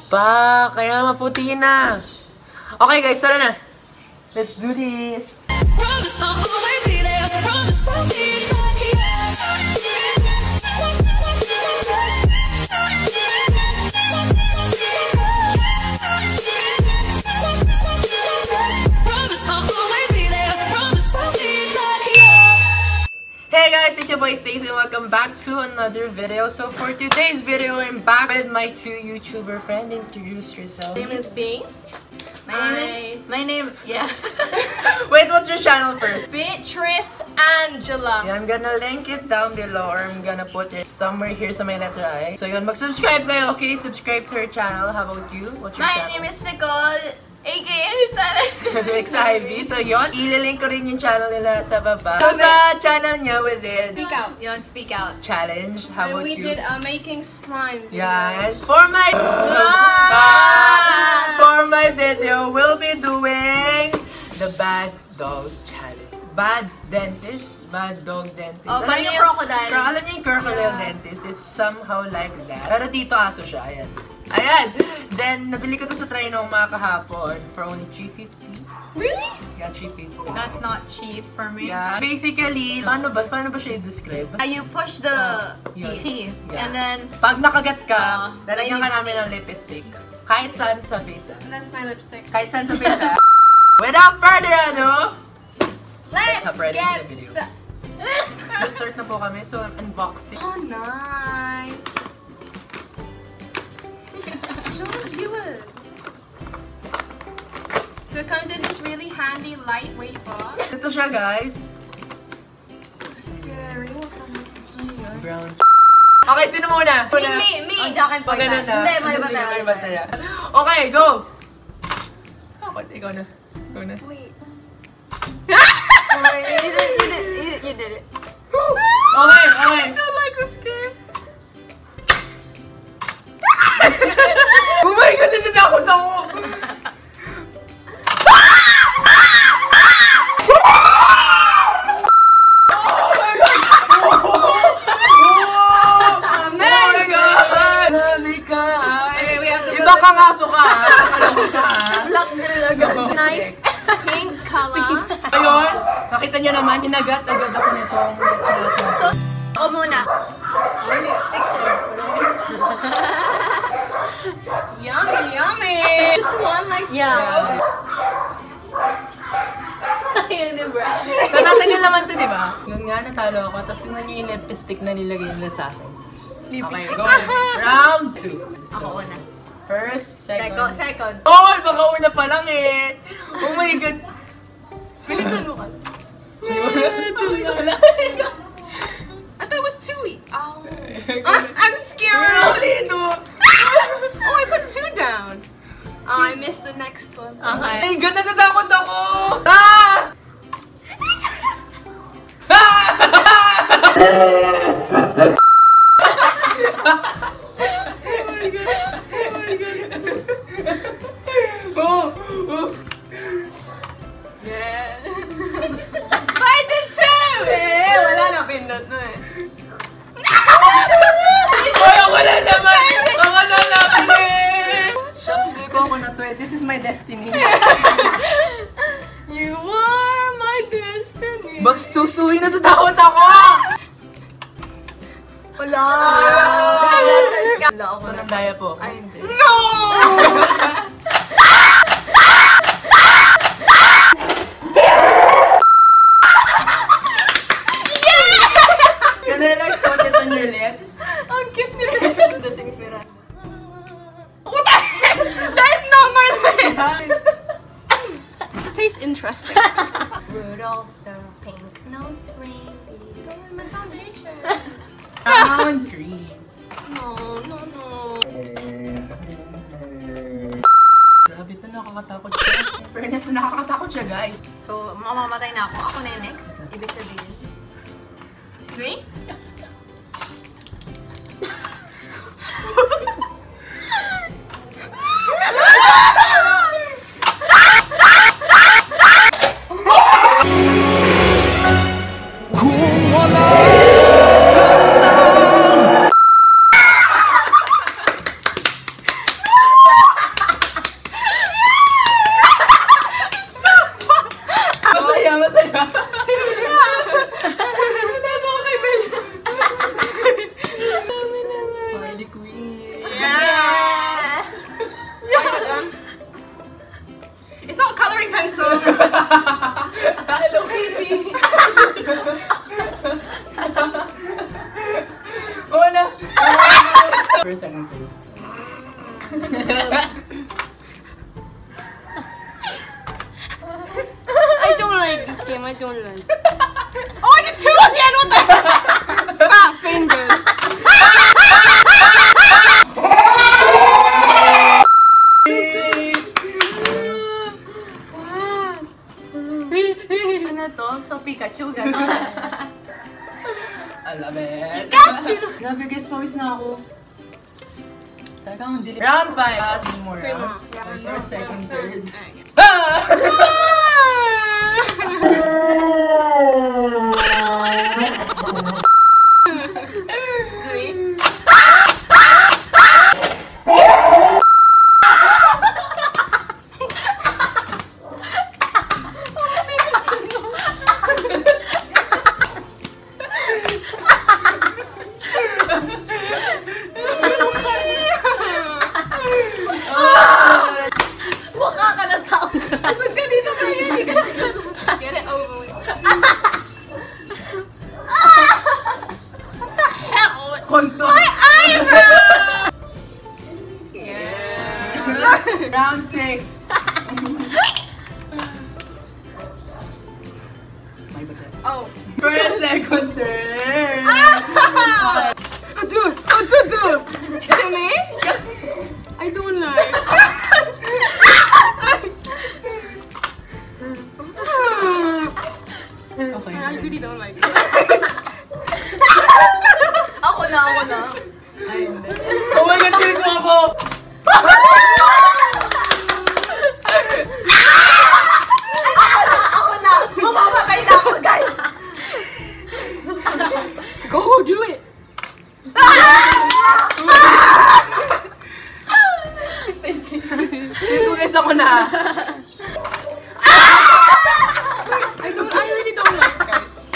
pa, kaya maputi na. Okay guys, tara na. Let's do this. Promise I'll always be there. Promise I'll be lucky. Promise I'll always be there. Promise I'll be lucky. Hey guys, it's your boy Stacey and welcome back to another video. So for today's video, I'm back with my two YouTuber friends. Introduce yourself. My name is Bing. My name, yeah. Wait, what's your channel first? Beatrice Angela. Yeah, I'm gonna link it down below or I'm gonna put it somewhere here sa may letter I. So yun, mag-subscribe kayo, okay? Subscribe to her channel. How about you? What's your My channel? name is Nicole, aka Mix Ivy. So yun, ililink ko rin yung channel nila sa baba. So sa channel niya we did Speak out. Yon, speak out. challenge. How about We you? did a making slime video. Yeah, and for my video, we'll be doing the bad dog challenge. Bad dentist, bad dog dentist. Oh, Alam parang niyo yung crocodile. Alam niyo yung crocodile dentist? It's somehow like that. Pero dito aso siya, ayan. Ayan! Then, nabili ko to sa try nung mga kahapon for only $3.50. Really? Yeah, $3.50. That's not cheap for me. Yeah. Basically, paano ba siya i-describe? You push the yun. teeth, Yeah. and then Pag nakagat ka, lalagyan ka may namin ng lipstick. Kahit saan sa face. And that's my lipstick. Kahit saan sa face. Without further ado, Let's hop right into get the video. started. start na po kami. So, unboxing. Oh, nice. Show the viewers. So it comes in this really handy lightweight box. Ito siya, guys. So scary. What kind of Brown. Okay, sino muna? Me. Oh, Jack and Pag ganun na. Hindi, may Sige, bata. may bata. Okay, go! Ikaw na. Ikaw na. Wait. You did it. Okay. I don't like this game. Oh my God, natatakot ako! Nice pink color. Ayun, nakita nyo naman, agad ako nitong sinasabi. So, ako muna. Ay, lipstick siya. Yummy. Just one like Yeah. Ayun, di ba? Natatagal naman to, di ba? Yun nga, natalo ako. Tapos tingnan nyo yung lipstick na nilagay nila sa akin. Okay, go. Round 2. Ako una. First, second. Second. Oh, baka una pa lang eh. Oh my God. Bilisan mo ka. I thought it was 2 each. Oh. I'm scared. Dito. Oh, I put 2 down. Oh, I missed the next one. Okay. Ay, God, natatakot ako. Ah! I did 2! Eh, wala na pindot mo eh. Wala naman eh. Shucks, feel ko ako na to eh. This is my destiny. You are my destiny. Bags tusuhin, natatakot ako. Wala. Wala ako So, na. nandaya po. Ay, hindi. No! Can I like put it on your lips? Ang cute nila. The things we run. What the heck? That is not my name. It tastes interesting. Rudolph the pink-nosed reindeer. My foundation. Round 3. No. Grabe ito, nakakatakot siya. In fairness, nakakatakot siya, guys. So, mamamatay na ako. Ako na yung next. Ibig sabihin. Me? I don't like this game. I don't like. Oh, I did 2 again. What the? Fat fingers. Ano to? So, Pikachu, gano'n. I love it. Pikachu! Grabe guys, pawis na ako. Talagang hindi. Round 5. 3 more rounds. First, second, third. Mukha ka ng tao. Asad ka dito kayo. Hindi ka Get it over with. Konto. Yeah. Round 6. May bata. Oh. First, second, third. Is it me? I don't like. Okay. I really don't like. Ako na. Ay, hindi. Oh my God, feel ko ako! Ako na. Mamamatay na ako, guys. Go do it. Feel ko guys ako na. I really don't like guys.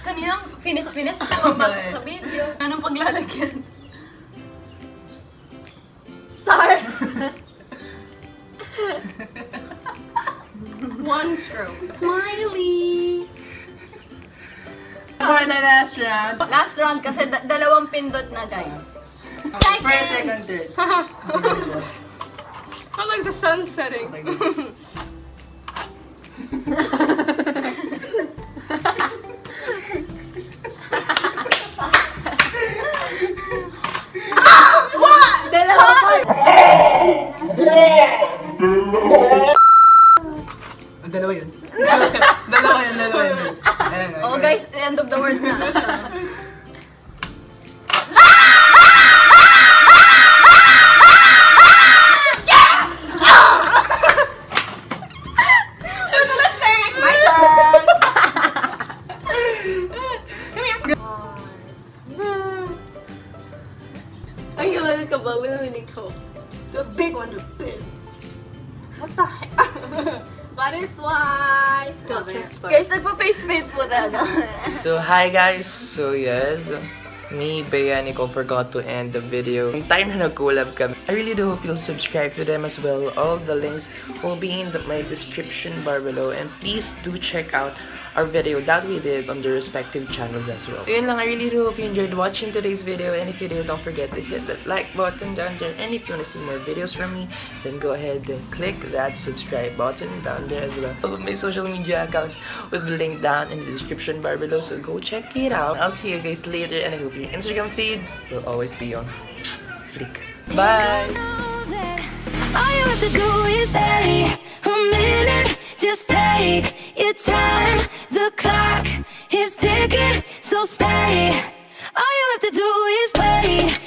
Kaninang finish na pagpasok sa video. Anong paglalagyan? Star! One stroke. Smiley. For the last round. Last round kasi dalawang pindot na, guys. First, second, third. I like the sun setting. Dalawa pa! Dalawa yun. Dalawa yun. Oh, guys, end of the word na. Ay, kabalooning ko. The big one, the big. What the heck? Butterfly. Guys, nagpa-face paint po na. So, hi guys. So, yes. Me, Bea, Nicole forgot to end the video. Yung time na nag-collab kami. I really do hope you'll subscribe to them as well. All the links will be in my description bar below. And please do check out our video that we did on the respective channels as well. Yun lang, I really do hope you enjoyed watching today's video. And if you did, don't forget to hit that like button down there. And if you want to see more videos from me, then go ahead and click that subscribe button down there as well. All of my social media accounts will be linked down in the description bar below. So go check it out. I'll see you guys later. And I hope your Instagram feed will always be on fleek. Bye! All you have to do is stay a minute. Just take your time. The clock is ticking, so stay. All you have to do is